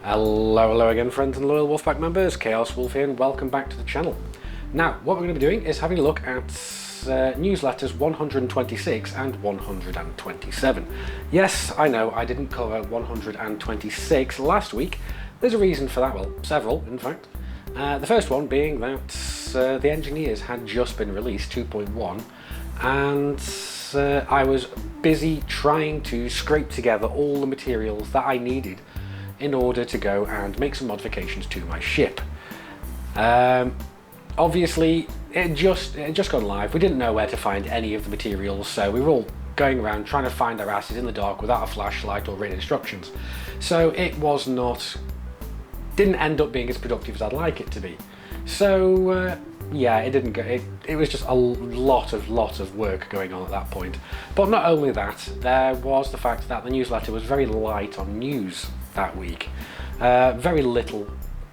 Hello again, friends and loyal Wolfpack members. Chaos Wolf here, and welcome back to the channel. Now, what we're going to be doing is having a look at newsletters 126 and 127. Yes, I know I didn't cover 126 last week. There's a reason for that, well, several in fact. The first one being that the Engineers had just been released 2.1, and I was busy trying to scrape together all the materials that I needed in order to go and make some modifications to my ship. Obviously, it just gone live. We didn't know where to find any of the materials, so we were all going around trying to find our asses in the dark without a flashlight or written instructions. So it didn't end up being as productive as I'd like it to be. So yeah, it didn't go. It was just a lot of work going on at that point. But not only that, there was the fact that the newsletter was very light on news that week. Very little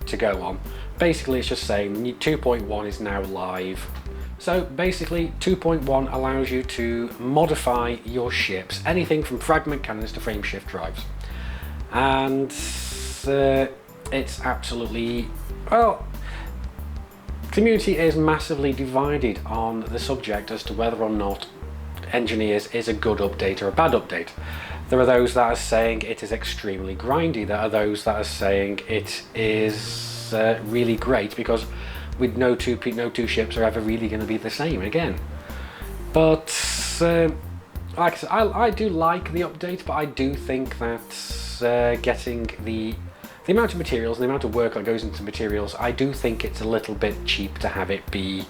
to go on. Basically, it's just saying 2.1 is now live. So basically, 2.1 allows you to modify your ships, anything from fragment cannons to frameshift drives. And it's absolutely, well, community is massively divided on the subject as to whether or not Engineers is a good update or a bad update. There are those that are saying it is extremely grindy. There are those that are saying it is really great because with no two ships are ever really going to be the same again. But like I said, I do like the update, but I do think that getting the amount of materials and the amount of work that goes into materials, I do think it's a little bit cheap to have it be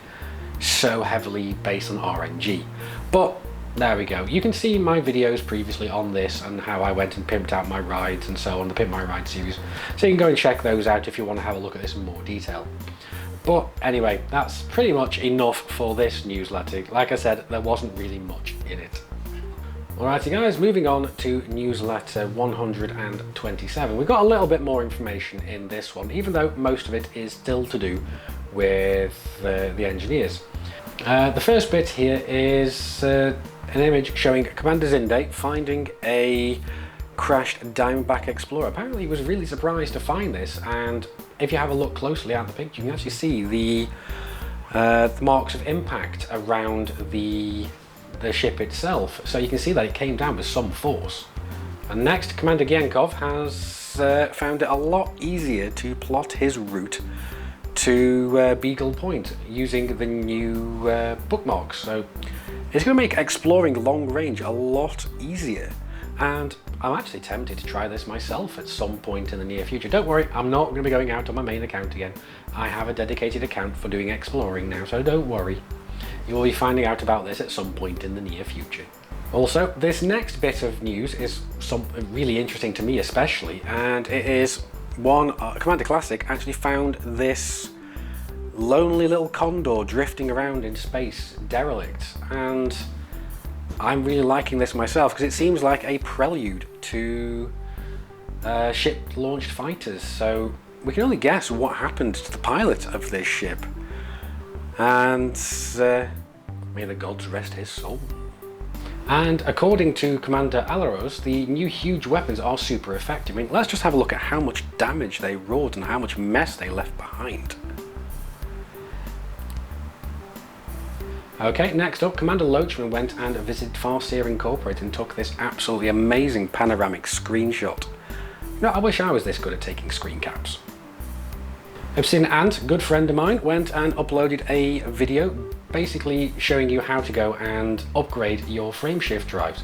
so heavily based on RNG. But there we go. You can see my videos previously on this and how I went and pimped out my rides and so on, the Pimp My Ride series. So you can go and check those out if you want to have a look at this in more detail. But anyway, that's pretty much enough for this newsletter. Like I said, there wasn't really much in it. Alrighty guys, moving on to newsletter 127. We've got a little bit more information in this one, even though most of it is still to do with the Engineers. The first bit here is an image showing Commander Zinde finding a crashed Diamondback Explorer. Apparently he was really surprised to find this, and if you have a look closely at the picture, you can actually see the marks of impact around the ship itself. So you can see that it came down with some force. And next, Commander Gienkov has found it a lot easier to plot his route to Beagle Point using the new bookmarks. So it's going to make exploring long range a lot easier, and I'm actually tempted to try this myself at some point in the near future. Don't worry, I'm not going to be going out on my main account again. I have a dedicated account for doing exploring now, so don't worry. You will be finding out about this at some point in the near future. Also, this next bit of news is something really interesting to me especially, and it is one, Commander Classic actually found this lonely little Condor drifting around in space, derelict, and I'm really liking this myself because it seems like a prelude to ship-launched fighters. So we can only guess what happened to the pilot of this ship, and may the gods rest his soul. And according to Commander Alaros, the new huge weapons are super effective. I mean, let's just have a look at how much damage they wrought and how much mess they left behind. Okay, next up, Commander Loachman went and visited Farseer Incorporated and took this absolutely amazing panoramic screenshot. You know, I wish I was this good at taking screen caps. Obsidian Ant, good friend of mine, went and uploaded a video basically showing you how to go and upgrade your frameshift drives.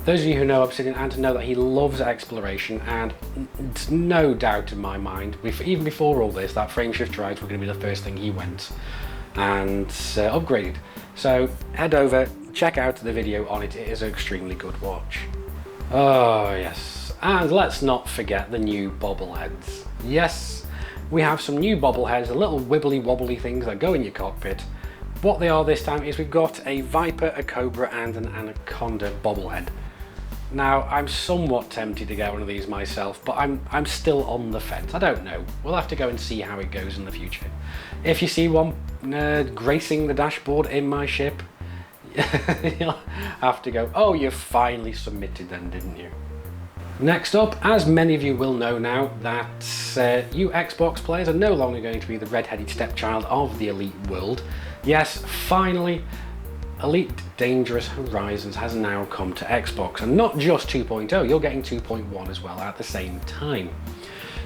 Those of you who know Obsidian Ant know that he loves exploration, and it's no doubt in my mind, even before all this, that frameshift drives were going to be the first thing he went and upgraded. So head over, check out the video on it. It is an extremely good watch. Oh yes, and let's not forget the new bobbleheads. Yes, we have some new bobbleheads, the little wibbly wobbly things that go in your cockpit. What they are this time is we've got a Viper, a Cobra and an Anaconda bobblehead. Now, I'm somewhat tempted to get one of these myself, but I'm still on the fence. I don't know. We'll have to go and see how it goes in the future. If you see one gracing the dashboard in my ship, you'll have to go, oh, you finally submitted then, didn't you? Next up, as many of you will know now, that you Xbox players are no longer going to be the red-headed stepchild of the Elite world. Yes, finally, Elite Dangerous Horizons has now come to Xbox, and not just 2.0, you're getting 2.1 as well at the same time.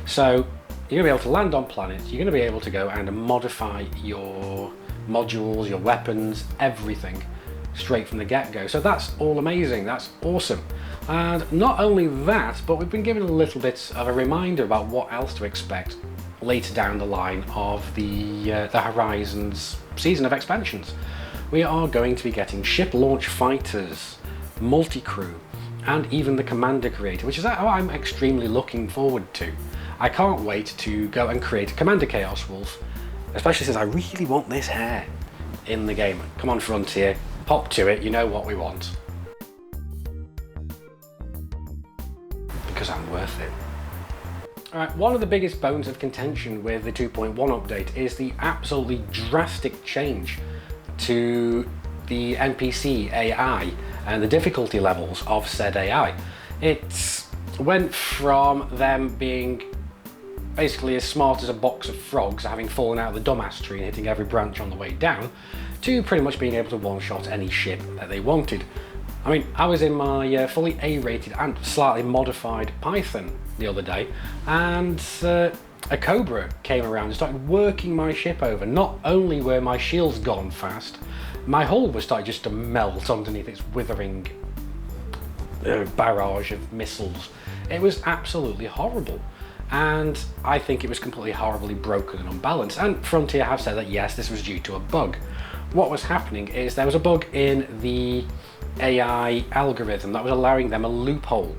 So you're going to be able to land on planets, you're going to be able to go and modify your modules, your weapons, everything straight from the get-go. So that's all amazing, that's awesome. And not only that, but we've been given a little bit of a reminder about what else to expect later down the line of the Horizons season of expansions. We are going to be getting ship launch fighters, multi-crew, and even the commander creator, which is what I'm extremely looking forward to. I can't wait to go and create a Commander Chaos Wolf, especially since I really want this hair in the game. Come on, Frontier, pop to it, you know what we want. Because I'm worth it. Alright, one of the biggest bones of contention with the 2.1 update is the absolutely drastic change to the NPC AI and the difficulty levels of said AI. It went from them being basically as smart as a box of frogs, having fallen out of the dumbass tree and hitting every branch on the way down, to pretty much being able to one-shot any ship that they wanted. I mean, I was in my fully A-rated and slightly modified Python the other day, and a Cobra came around and started working my ship over. Not only were my shields gone fast, my hull was starting just to melt underneath its withering barrage of missiles. It was absolutely horrible. And I think it was completely horribly broken and unbalanced. And Frontier have said that yes, this was due to a bug. What was happening is there was a bug in the AI algorithm that was allowing them a loophole.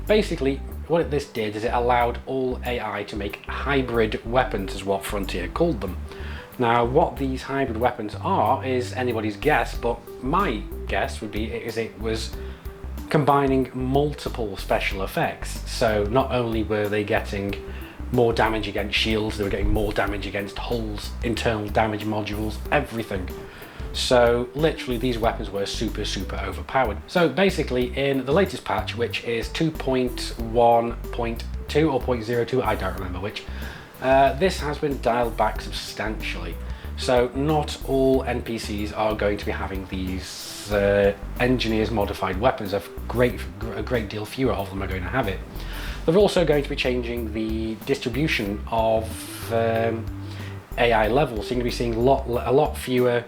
Basically, what this did is it allowed all AI to make hybrid weapons, is what Frontier called them. Now, what these hybrid weapons are is anybody's guess, but my guess would be it was combining multiple special effects. So not only were they getting more damage against shields, they were getting more damage against hulls, internal damage modules, everything. So literally these weapons were super overpowered. So basically in the latest patch, which is 2.1.2 or 0.02, I don't remember which, this has been dialed back substantially. So not all NPCs are going to be having these engineers modified weapons. A great deal fewer of them are going to have it. They're also going to be changing the distribution of AI levels. So you're going to be seeing a lot fewer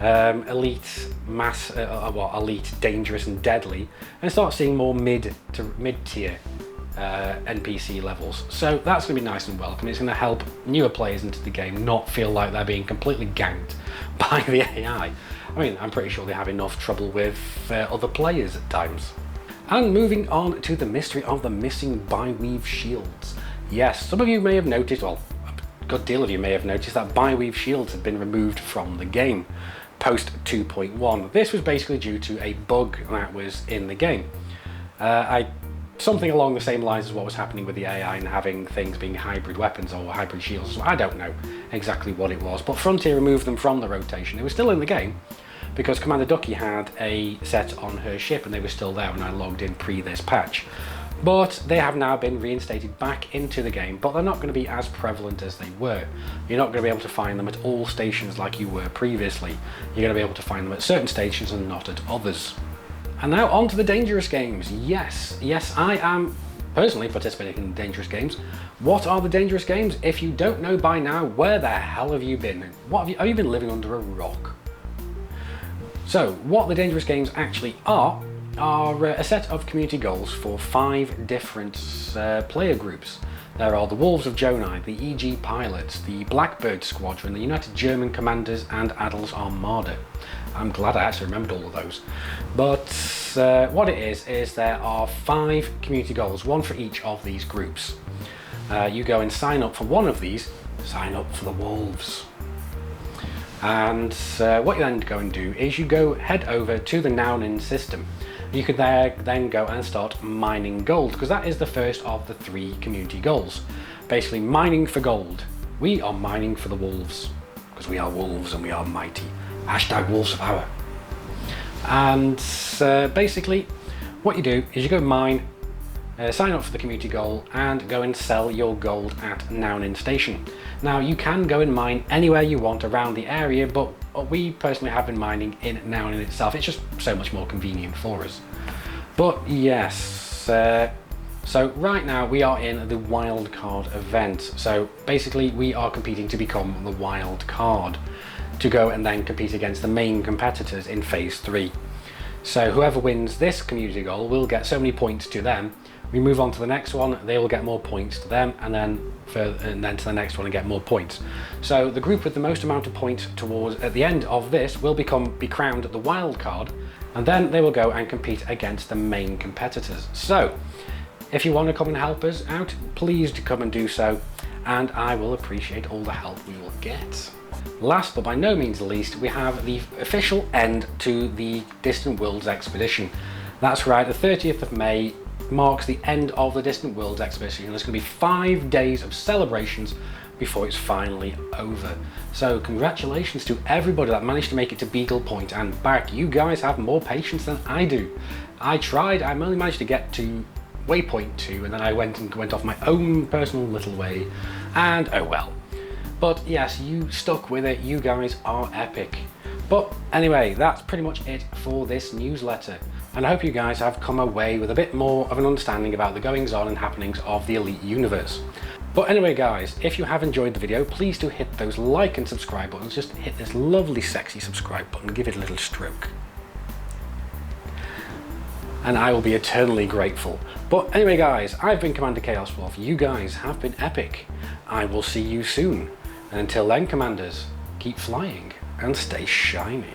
elite, elite, dangerous and deadly, and start seeing more mid-tier NPC levels. So that's going to be nice and welcome. It's going to help newer players into the game not feel like they're being completely ganked by the AI. I mean, I'm pretty sure they have enough trouble with other players at times. And moving on to the mystery of the missing bi-weave shields. Yes, some of you may have noticed, well, a good deal of you may have noticed that bi-weave shields have been removed from the game post 2.1. This was basically due to a bug that was in the game. Something along the same lines as what was happening with the AI and having things being hybrid weapons or hybrid shields. So I don't know exactly what it was, but Frontier removed them from the rotation. They were still in the game because Commander Ducky had a set on her ship and they were still there when I logged in pre this patch. But they have now been reinstated back into the game, but they're not going to be as prevalent as they were. You're not going to be able to find them at all stations like you were previously. You're going to be able to find them at certain stations and not at others. And now on to the dangerous games. Yes, I am personally participating in dangerous games. What are the dangerous games? If you don't know by now, where the hell have you been? Have you been living under a rock? So what the dangerous games actually are a set of community goals for 5 different player groups. There are the Wolves of Jonai, the EG Pilots, the Blackbird Squadron, the United German Commanders and Adels Armada. I'm glad I actually remembered all of those. But what it is there are 5 community goals, one for each of these groups. You go and sign up for one of these, sign up for the Wolves. And what you then go and do is you head over to the Nounin system. You could then go and start mining gold, because that is the first of the 3 community goals. Basically mining for gold. We are mining for the wolves, because we are wolves and we are mighty. Hashtag wolves of power. And basically what you do is you go mine sign up for the community goal and go and sell your gold at Nounin Station. Now you can go and mine anywhere you want around the area, but we personally have been mining in Nounin itself. It's just so much more convenient for us. But yes, so right now we are in the wildcard event. So basically we are competing to become the wild card to go and then compete against the main competitors in phase 3. So whoever wins this community goal will get so many points to them. We move on to the next one, they will get more points to them, and then to the next one and get more points. So the group with the most amount of points towards at the end of this will be crowned the wild card, and then they will go and compete against the main competitors. So if you want to come and help us out, please do come and do so, and I will appreciate all the help we will get. Last but by no means least, we have the official end to the Distant Worlds expedition. That's right, the 30th of May marks the end of the Distant Worlds expedition, and there's going to be 5 days of celebrations before it's finally over. So congratulations to everybody that managed to make it to Beagle Point and back. You guys have more patience than I do. I tried, I only managed to get to waypoint 2, and then I went off my own personal little way, and oh well. But yes, you stuck with it, you guys are epic. But anyway, that's pretty much it for this newsletter. And I hope you guys have come away with a bit more of an understanding about the goings on and happenings of the Elite universe. But anyway guys, if you have enjoyed the video, please do hit those like and subscribe buttons. Just hit this lovely sexy subscribe button, give it a little stroke. And I will be eternally grateful. But anyway guys, I've been Commander Chaos Wolf, you guys have been epic. I will see you soon. And until then, Commanders, keep flying and stay shining.